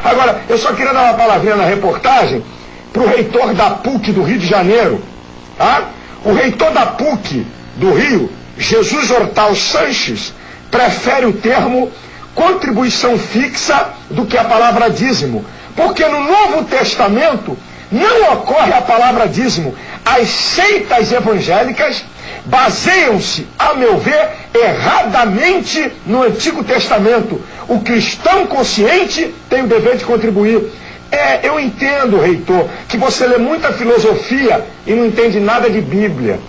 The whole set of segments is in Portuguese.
Agora, eu só queria dar uma palavrinha na reportagem para o reitor da PUC do Rio de Janeiro. Tá? O reitor da PUC do Rio, Jesus Hortal Sanches, prefere o termo contribuição fixa do que a palavra dízimo. Porque no Novo Testamento não ocorre a palavra dízimo. As seitas evangélicas baseiam-se, a meu ver, erradamente no Antigo Testamento. O cristão consciente tem o dever de contribuir. Eu entendo, reitor, que você lê muita filosofia e não entende nada de Bíblia.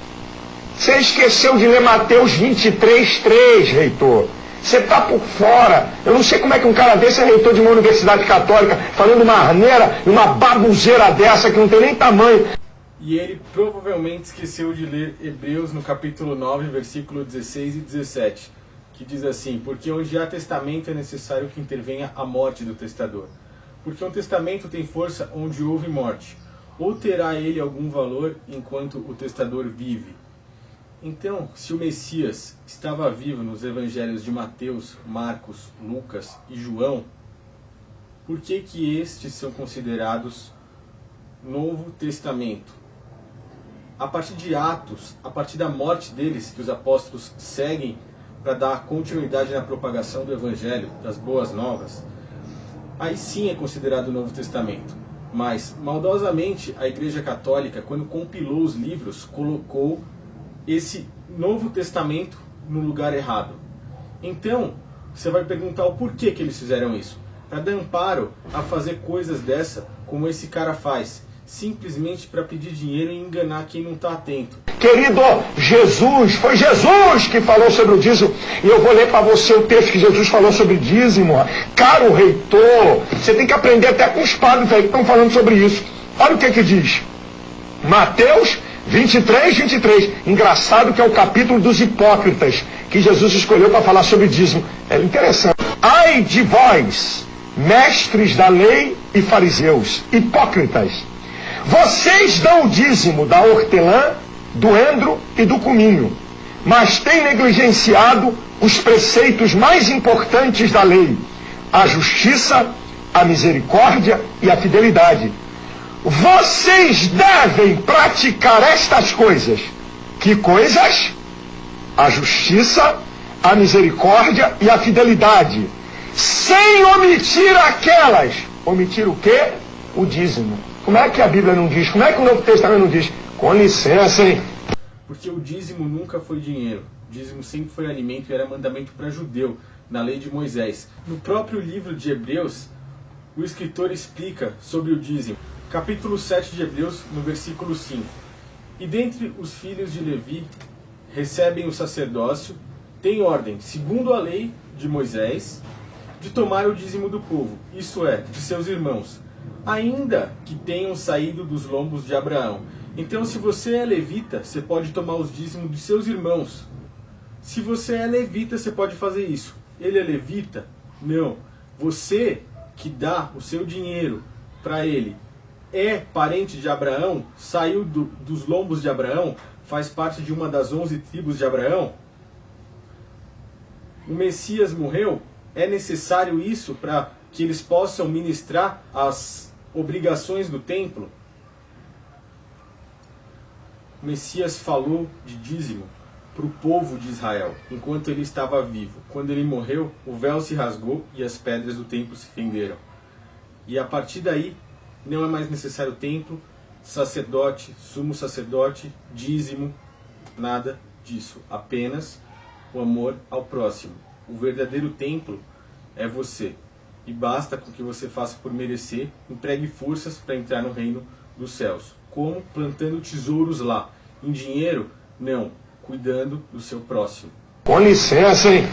Você esqueceu de ler Mateus 23:3, reitor. Você está por fora. Eu não sei como é que um cara desse é reitor de uma universidade católica, falando uma arneira e uma babuzeira dessa que não tem nem tamanho. E ele provavelmente esqueceu de ler Hebreus no capítulo 9, versículo 16 e 17, que diz assim: porque onde há testamento é necessário que intervenha a morte do testador. Porque um testamento tem força onde houve morte, ou terá ele algum valor enquanto o testador vive? Então, se o Messias estava vivo nos evangelhos de Mateus, Marcos, Lucas e João, por que que estes são considerados Novo Testamento? A partir de Atos, a partir da morte deles, que os apóstolos seguem para dar continuidade na propagação do Evangelho, das Boas Novas, aí sim é considerado o Novo Testamento. Mas, maldosamente, a Igreja Católica, quando compilou os livros, colocou esse Novo Testamento no lugar errado. Então, você vai perguntar o porquê que eles fizeram isso. Para dar amparo a fazer coisas dessa, como esse cara faz, simplesmente para pedir dinheiro e enganar quem não está atento. Querido, foi Jesus que falou sobre o dízimo. E eu vou ler para você o texto que Jesus falou sobre dízimo. Caro reitor, você tem que aprender até com os padres aí que estão falando sobre isso. Olha o que diz. Mateus 23:23. Engraçado que é o capítulo dos hipócritas que Jesus escolheu para falar sobre dízimo. É interessante. Ai de vós, mestres da lei e fariseus, hipócritas! Vocês dão o dízimo da hortelã, do endro e do cominho, mas têm negligenciado os preceitos mais importantes da lei: a justiça, a misericórdia e a fidelidade. Vocês devem praticar estas coisas. Que coisas? A justiça, a misericórdia e a fidelidade, sem omitir aquelas. Omitir o quê? O dízimo. Como é que a Bíblia não diz? Como é que o Novo Testamento não diz? Com licença, hein? Porque o dízimo nunca foi dinheiro. O dízimo sempre foi alimento e era mandamento para judeu, na lei de Moisés. No próprio livro de Hebreus, o escritor explica sobre o dízimo. Capítulo 7 de Hebreus, no versículo 5. E dentre os filhos de Levi recebem o sacerdócio, tem ordem, segundo a lei de Moisés, de tomar o dízimo do povo, isto é, de seus irmãos, ainda que tenham saído dos lombos de Abraão. Então, se você é levita, você pode tomar os dízimos de seus irmãos. Se você é levita, você pode fazer isso. Ele é levita? Não. Você que dá o seu dinheiro para ele é parente de Abraão, saiu dos lombos de Abraão, faz parte de uma das 11 tribos de Abraão. O Messias morreu, é necessário isso para que eles possam ministrar as obrigações do templo. O Messias falou de dízimo para o povo de Israel, enquanto ele estava vivo. Quando ele morreu, o véu se rasgou e as pedras do templo se fenderam. E a partir daí, não é mais necessário templo, sacerdote, sumo sacerdote, dízimo, nada disso. Apenas o amor ao próximo. O verdadeiro templo é você. E basta com que você faça por merecer, empregue forças para entrar no reino dos céus. Como? Plantando tesouros lá. Em dinheiro? Não. Cuidando do seu próximo. Com licença, hein?